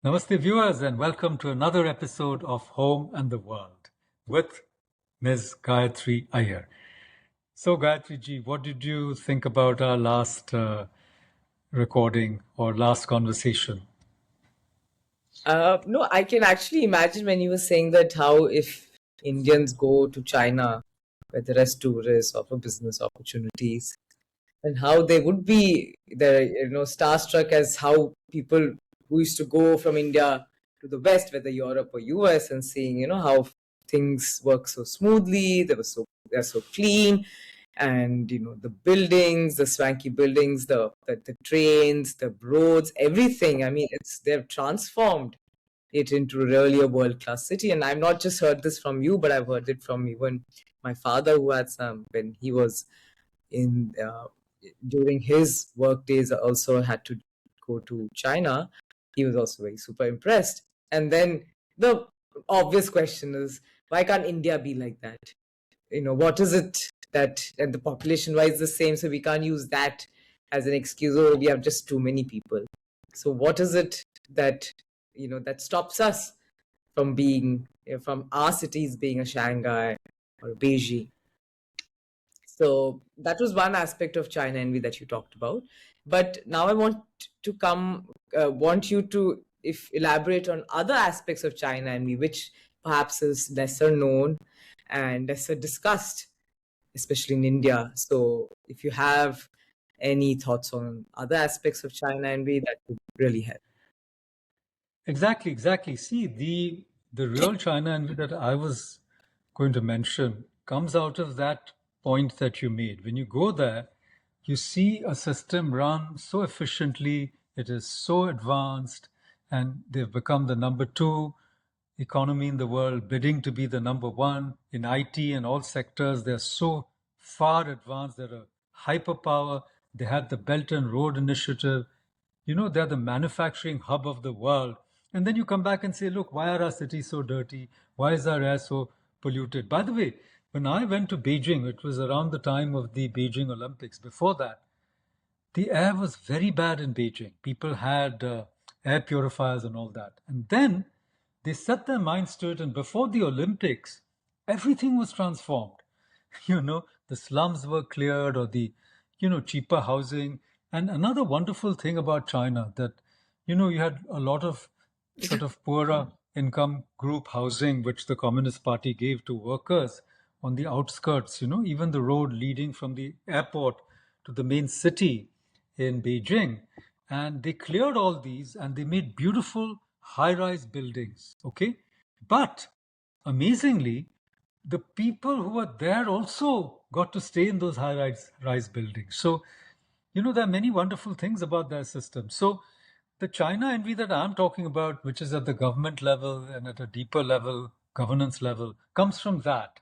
Namaste, viewers, and welcome to another episode of Home and the World with Ms. Gayatri Iyer. So, Gayatri ji, what did you think about our last recording or last conversation? No, I can actually imagine when you were saying that how if Indians go to China, whether as tourists or for business opportunities, and how they would be starstruck as how people who used to go from India to the West, whether Europe or US, and seeing how things work so smoothly, they're so clean, and the buildings, the swanky buildings, the trains, the roads, everything. I mean, they've transformed it into really a world class city. And I've not just heard this from you, but I've heard it from even my father, who had some when he was in during his work days, also had to go to China. He was also very super impressed. And then the obvious question is, why can't India be like that? What is it that, and the population wise the same, so we can't use that as an excuse, or we have just too many people. So what is it that that stops us from being from our cities being a Shanghai or a Beijing? So that was one aspect of China envy that you talked about. But now I want you to elaborate on other aspects of China envy, which perhaps is lesser known and lesser discussed, especially in India. So if you have any thoughts on other aspects of China envy, that would really help. Exactly. See, the real China envy that I was going to mention comes out of that point that you made. When you go there, you see a system run so efficiently, it is so advanced, and they've become the number two economy in the world, bidding to be the number one in IT and all sectors. They're so far advanced. They're a hyperpower. They have the Belt and Road Initiative. They're the manufacturing hub of the world. And then you come back and say, look, why are our cities so dirty? Why is our air so polluted? By the way, when I went to Beijing, it was around the time of the Beijing Olympics. Before that, the air was very bad in Beijing. People had air purifiers and all that. And then they set their minds to it. And before the Olympics, everything was transformed. The slums were cleared, or the, cheaper housing. And another wonderful thing about China that, you had a lot of sort of poorer income group housing, which the Communist Party gave to workers on the outskirts, even the road leading from the airport to the main city in Beijing. And they cleared all these and they made beautiful high-rise buildings. Okay. But amazingly, the people who were there also got to stay in those high-rise buildings. So, there are many wonderful things about their system. So, the China envy that I'm talking about, which is at the government level and at a deeper level, governance level, comes from that.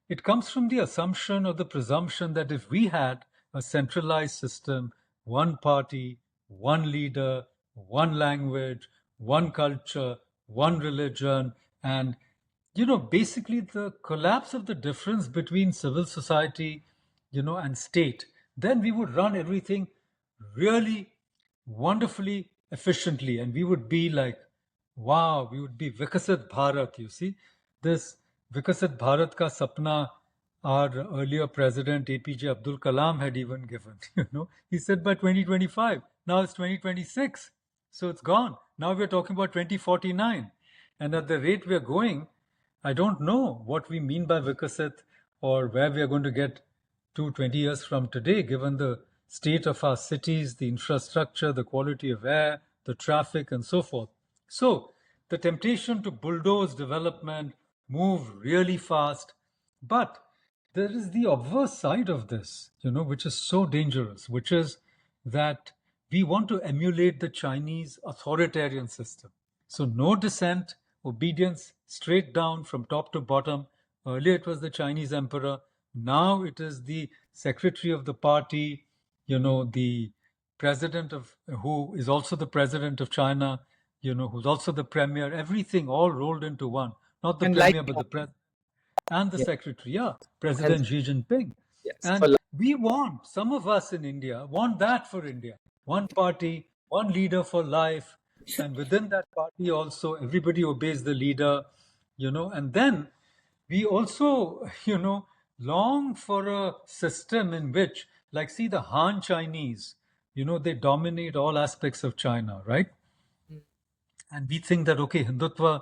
It comes from the assumption or the presumption that if we had a centralized system, one party, one leader, one language, one culture, one religion, and basically the collapse of the difference between civil society, and state, then we would run everything really wonderfully efficiently, and we would be like, wow, we would be Vikasit Bharat. You see, this Vikasit Bharat ka sapna our earlier president APJ Abdul Kalam had even given. He said by 2025. Now it's 2026, so it's gone. Now we're talking about 2049, and at the rate we're going, I don't know what we mean by Vikasit or where we are going to get to 20 years from today, given the state of our cities, the infrastructure, the quality of air, the traffic, and so forth. So, the temptation to bulldoze development, move really fast, but there is the obverse side of this, which is so dangerous, which is that we want to emulate the Chinese authoritarian system. So, no dissent, obedience straight down from top to bottom. Earlier it was the Chinese emperor. Now it is the secretary of the party, the president of, who is also the president of China, who's also the premier, everything all rolled into one. Not the And like, premier, but the president and the yeah, secretary, yeah, and President Xi Jinping. yes, And we want, some of us in India want that for India. One party, one leader for life, And within that party also, everybody obeys the leader, and then we also, long for a system in which, like, see the Han Chinese, they dominate all aspects of China, right? And we think that, okay, Hindutva,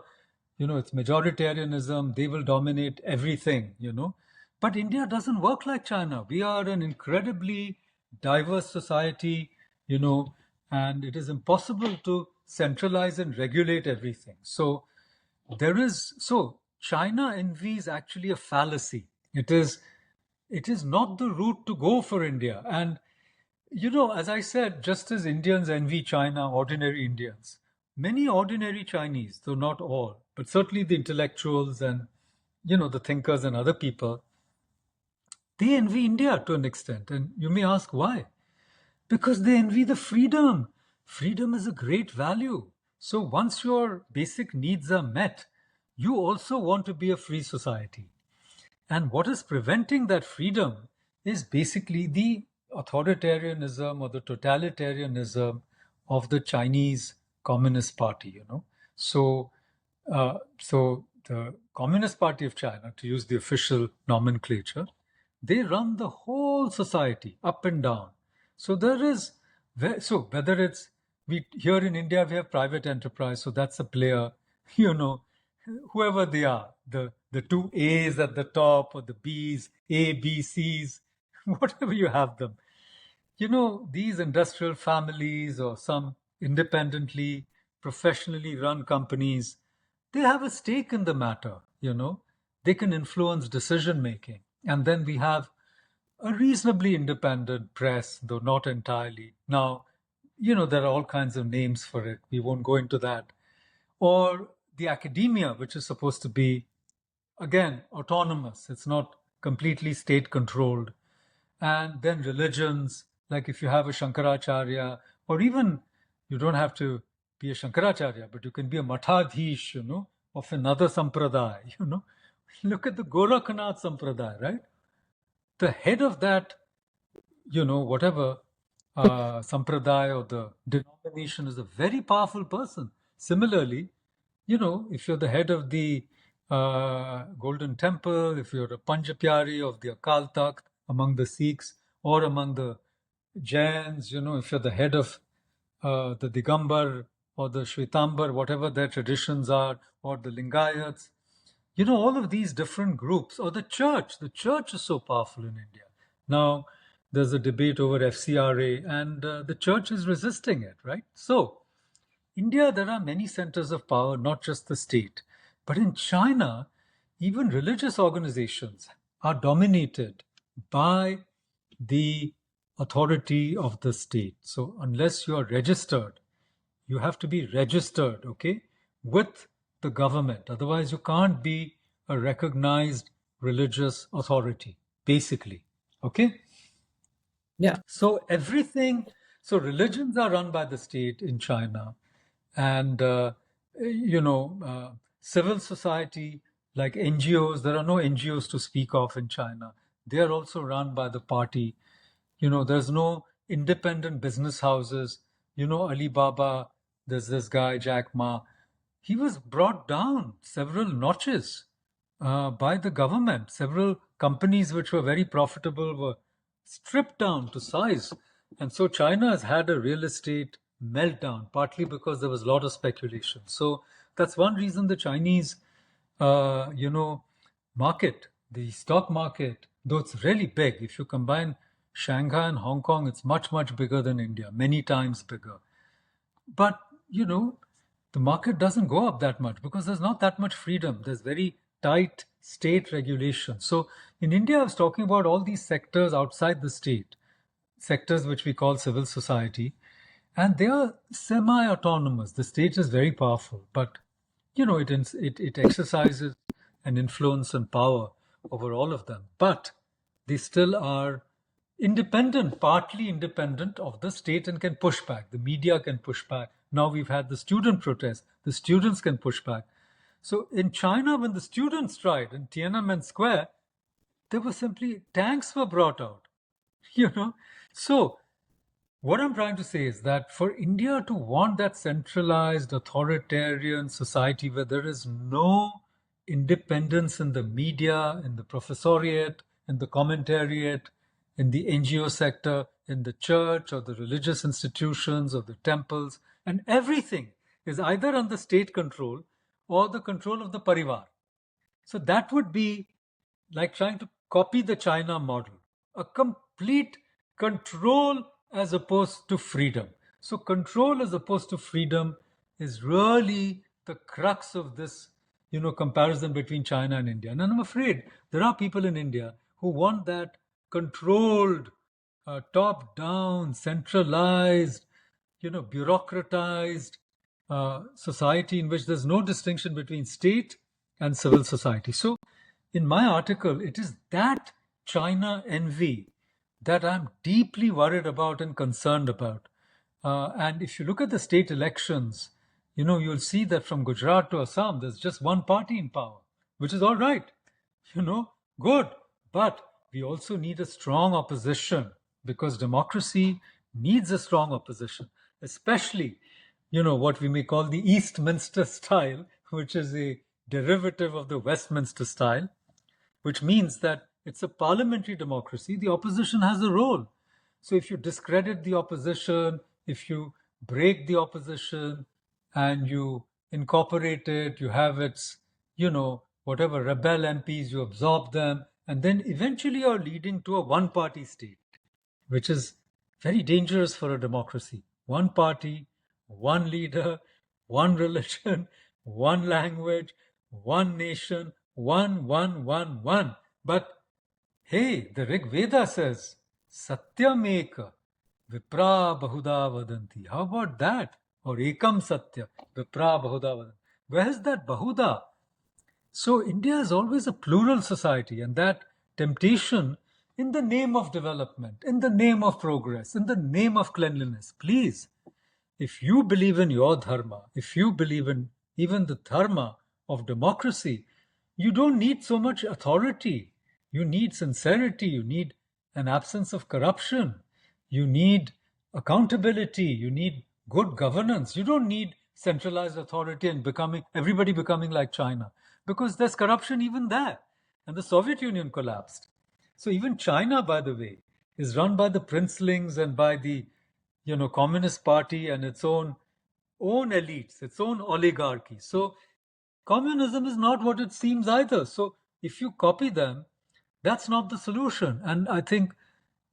it's majoritarianism, they will dominate everything, but India doesn't work like China. We are an incredibly diverse society, you know and it is impossible to centralize and regulate everything. So China envy is actually a fallacy. It is not the route to go for India. And as I said, just as Indians envy China, ordinary Indians, many ordinary Chinese, though not all, but certainly the intellectuals and, the thinkers and other people, they envy India to an extent. And you may ask why? Because they envy the freedom. Freedom is a great value. So once your basic needs are met, you also want to be a free society. And what is preventing that freedom is basically the authoritarianism or the totalitarianism of the Chinese Communist Party, So the Communist Party of China, to use the official nomenclature, they run the whole society up and down. So whether it's we here in India we have private enterprise, so that's a player, you know, whoever they are, the two A's at the top or the B's, A, B, C's, whatever you have them. These industrial families or some independently, professionally run companies, they have a stake in the matter. They can influence decision making. And then we have a reasonably independent press, though not entirely. Now, there are all kinds of names for it. We won't go into that. Or the academia, which is supposed to be, again, autonomous. It's not completely state controlled. And then religions, like if you have a Shankaracharya, or even you don't have to be a Shankaracharya, but you can be a Mathadhish, of another sampradaya. Look at the Gorakhnath sampradaya, right? The head of that, whatever sampradaya or the denomination is a very powerful person. Similarly, if you're the head of the Golden Temple, if you're a Panjapyari of the Akal Takht among the Sikhs or among the Jains, if you're the head of the Digambar or the Shwetambar, whatever their traditions are, or the Lingayats, all of these different groups, or the church is so powerful in India. Now, there's a debate over FCRA, and the church is resisting it, right? So, India, there are many centers of power, not just the state. But in China, even religious organizations are dominated by the authority of the state. So, unless you are registered, you have to be registered, okay, with the government. Otherwise, you can't be a recognized religious authority, basically. Okay? Yeah. So religions are run by the state in China, and civil society like NGOs. There are no NGOs to speak of in China. They are also run by the party. There's no independent business houses. Alibaba. There's this guy Jack Ma. He was brought down several notches by the government. Several companies which were very profitable were stripped down to size. And so China has had a real estate meltdown, partly because there was a lot of speculation. So that's one reason the Chinese, market, the stock market, though it's really big, if you combine Shanghai and Hong Kong, it's much, much bigger than India, many times bigger. But, the market doesn't go up that much because there's not that much freedom. There's very tight state regulation. So in India, I was talking about all these sectors outside the state, sectors which we call civil society, and they are semi-autonomous. The state is very powerful, but it exercises an influence and power over all of them. But they still are independent, partly independent of the state, and can push back. The media can push back. Now we've had the student protest. The students can push back. So in China, when the students tried in Tiananmen Square, there were simply tanks were brought out. So What I'm trying to say is that for India to want that centralized authoritarian society where there is no independence in the media, in the professoriate, in the commentariat, in the NGO sector, in the church or the religious institutions or the temples, and everything is either under state control or the control of the parivar. So that would be like trying to copy the China model, a complete control as opposed to freedom. So, control as opposed to freedom is really the crux of this, comparison between China and India. And I'm afraid there are people in India who want that controlled, top-down, centralized, bureaucratized society in which there's no distinction between state and civil society. So, in my article, it is that China envy that I'm deeply worried about and concerned about. And if you look at the state elections, you'll see that from Gujarat to Assam, there's just one party in power, which is all right, good. But we also need a strong opposition because democracy needs a strong opposition, especially, what we may call the Eastminster style, which is a derivative of the Westminster style, which means that it's a parliamentary democracy. The opposition has a role. So if you discredit the opposition, if you break the opposition and you incorporate it, you have its, whatever rebel MPs, you absorb them, and then eventually you're leading to a one party state, which is very dangerous for a democracy. One party, one leader, one religion, one language, one nation, one. But hey, the Rig Veda says, Satyameka Vipra Bahuda Vadanti. How about that? Or Ekam Satya Vipra Bahuda Vadanti. Where's that Bahuda? So India is always a plural society, and that temptation in the name of development, in the name of progress, in the name of cleanliness, please, if you believe in your dharma, if you believe in even the dharma of democracy, you don't need so much authority. You need sincerity. You need an absence of corruption. You need accountability. You need good governance. You don't need centralized authority and everybody becoming like China, because there's corruption even there. And the Soviet Union collapsed. So even China, by the way, is run by the princelings and by the Communist Party and its own elites, its own oligarchy. So communism is not what it seems either. So if you copy them, that's not the solution. And I think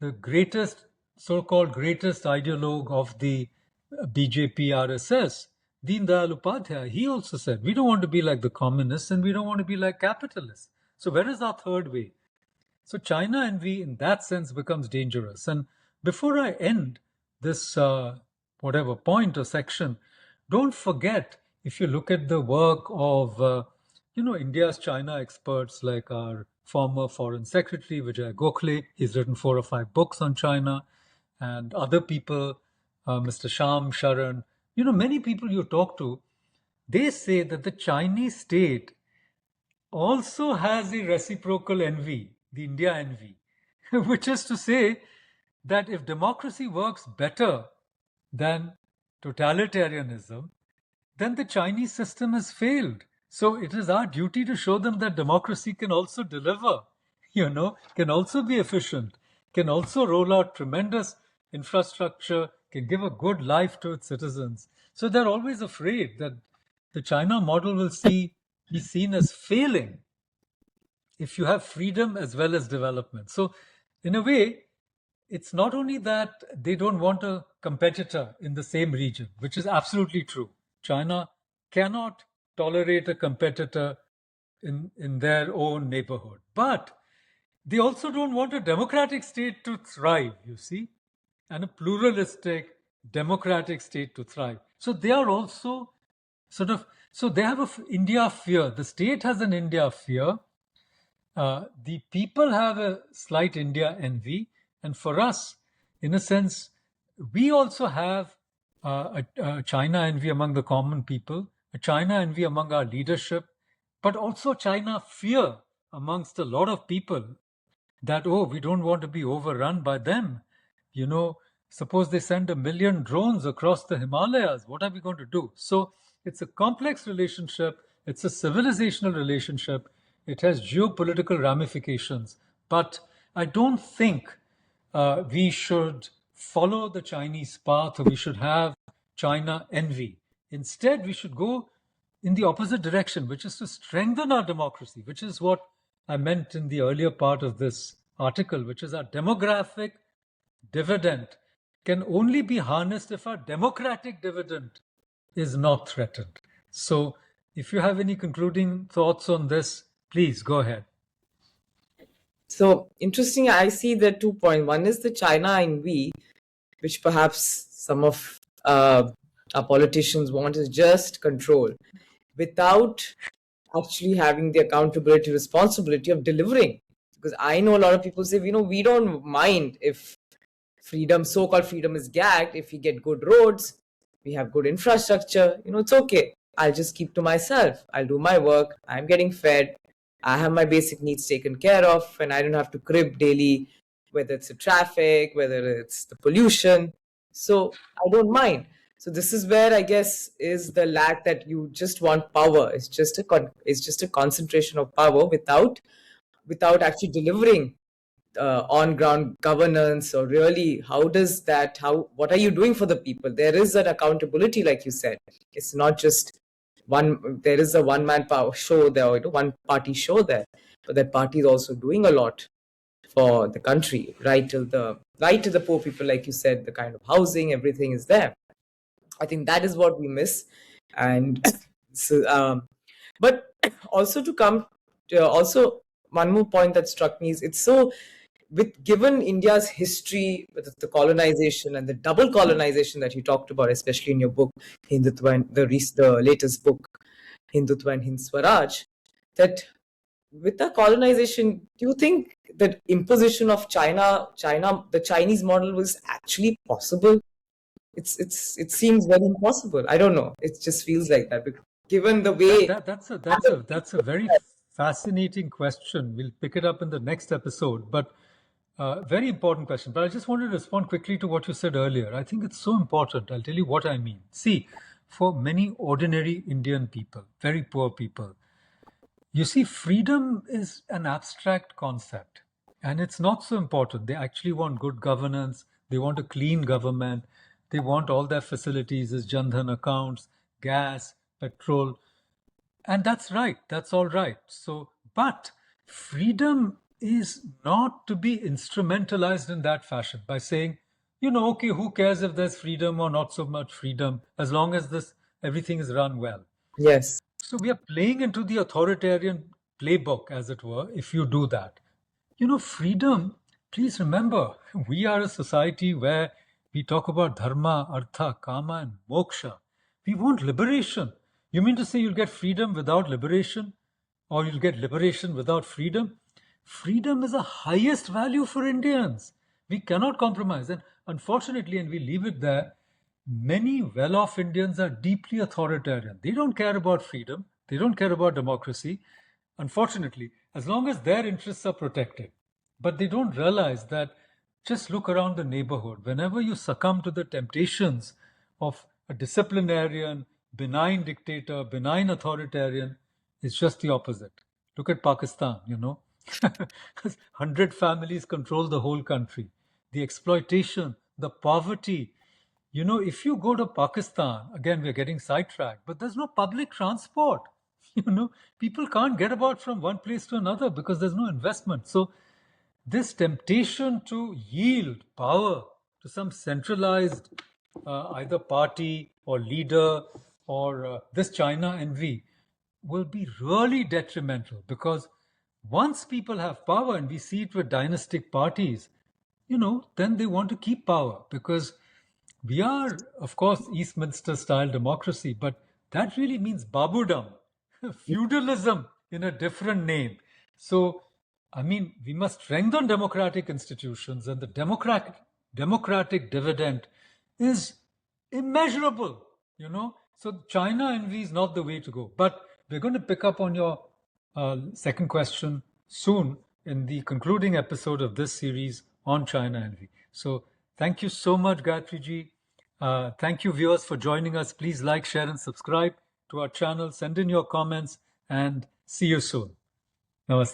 the greatest, so-called greatest ideologue of the BJP RSS, Deen Dayal Upadhyay, he also said, we don't want to be like the communists and we don't want to be like capitalists. So where is our third way? So China envy in that sense becomes dangerous. And before I end this whatever point or section, don't forget, if you look at the work of India's China experts like our former Foreign Secretary Vijay Gokhale, he's written 4 or 5 books on China, and other people, Mr. Sham Sharan, many people you talk to, they say that the Chinese state also has a reciprocal envy, the India envy, which is to say that if democracy works better than totalitarianism, then the Chinese system has failed. So it is our duty to show them that democracy can also deliver, can also be efficient, can also roll out tremendous infrastructure, can give a good life to its citizens. So they're always afraid that the China model will be seen as failing if you have freedom as well as development. So, in a way, it's not only that they don't want a competitor in the same region, which is absolutely true. China cannot tolerate a competitor in their own neighborhood. But they also don't want a democratic state to thrive, you see, and a pluralistic democratic state to thrive. So they are also so they have a India fear. The state has an India fear. The people have a slight India envy. And for us, in a sense, we also have a China envy among the common people, a China envy among our leadership, but also China fear amongst a lot of people that, oh, we don't want to be overrun by them, Suppose they send 1 million drones across the Himalayas. What are we going to do? So it's a complex relationship. It's a civilizational relationship. It has geopolitical ramifications. But I don't think we should follow the Chinese path or we should have China envy. Instead, we should go in the opposite direction, which is to strengthen our democracy, which is what I meant in the earlier part of this article, which is our demographic dividend can only be harnessed if our democratic dividend is not threatened. So, if you have any concluding thoughts on this, please go ahead. So interesting, I see the 2 points. One is the China envy, which perhaps some of our politicians want is just control without actually having the accountability, responsibility of delivering. Because I know a lot of people say, we don't mind if freedom, so-called freedom, is gagged. If we get good roads, we have good infrastructure, it's okay. I'll just keep to myself. I'll do my work. I'm getting fed. I have my basic needs taken care of, and I don't have to crib daily, whether it's the traffic, whether it's the pollution. So I don't mind. So this is where I guess is the lack, that you just want power. It's just a concentration of power without actually delivering on ground governance, or really what are you doing for the people? There is an accountability, like you said. It's not just there is a one man power show there, or one party show there, but that party is also doing a lot for the country, right to the poor people, like you said. The kind of housing, everything is there. I think that is what we miss. And so but also to come to also one more point that struck me is, it's so, given India's history with the colonization and the double colonization that you talked about, especially in your book Hindutva, and the latest book Hindutva and Hind Swaraj, that with the colonization, do you think that imposition of the Chinese model was actually possible? It seems very impossible. I don't know. It just feels like that, given the way. That's a very fascinating question. We'll pick it up in the next episode, but very important question. But I just wanted to respond quickly to what you said earlier. I think it's so important. I'll tell you what I mean. See, for many ordinary Indian people, very poor people, you see, freedom is an abstract concept, and it's not so important. They actually want good governance. They want a clean government. They want all their facilities as Jan Dhan accounts, gas, petrol. And that's right. That's all right. So, but freedom is not to be instrumentalized in that fashion by saying, okay, who cares if there's freedom or not so much freedom, as long as everything is run well. Yes. So we are playing into the authoritarian playbook, as it were, if you do that. Freedom, please remember, we are a society where we talk about dharma, artha, kama, and moksha. We want liberation. You mean to say you'll get freedom without liberation? Or you'll get liberation without freedom? Freedom is the highest value for Indians. We cannot compromise. And unfortunately, and we leave it there, many well-off Indians are deeply authoritarian. They don't care about freedom. They don't care about democracy, unfortunately, as long as their interests are protected. But they don't realize that, just look around the neighborhood. Whenever you succumb to the temptations of a disciplinarian, benign dictator, benign authoritarian, it's just the opposite. Look at Pakistan, 100 families control the whole country. The exploitation, the poverty. If you go to Pakistan, again, we're getting sidetracked, but there's no public transport. People can't get about from one place to another because there's no investment. So this temptation to yield power to some centralized either party or leader, or this China envy, will be really detrimental, because once people have power, and we see it with dynastic parties, then they want to keep power, because we are, of course, Eastminster style democracy, but that really means Babudam, feudalism in a different name. So, we must strengthen democratic institutions, and the democratic dividend is immeasurable, So China envy is not the way to go. But we're going to pick up on your second question soon in the concluding episode of this series on China envy. So Thank you so much, Gayatri ji. Thank you, viewers, for joining us. Please like, share, and subscribe to our channel. Send in your comments and see you soon. Namaste.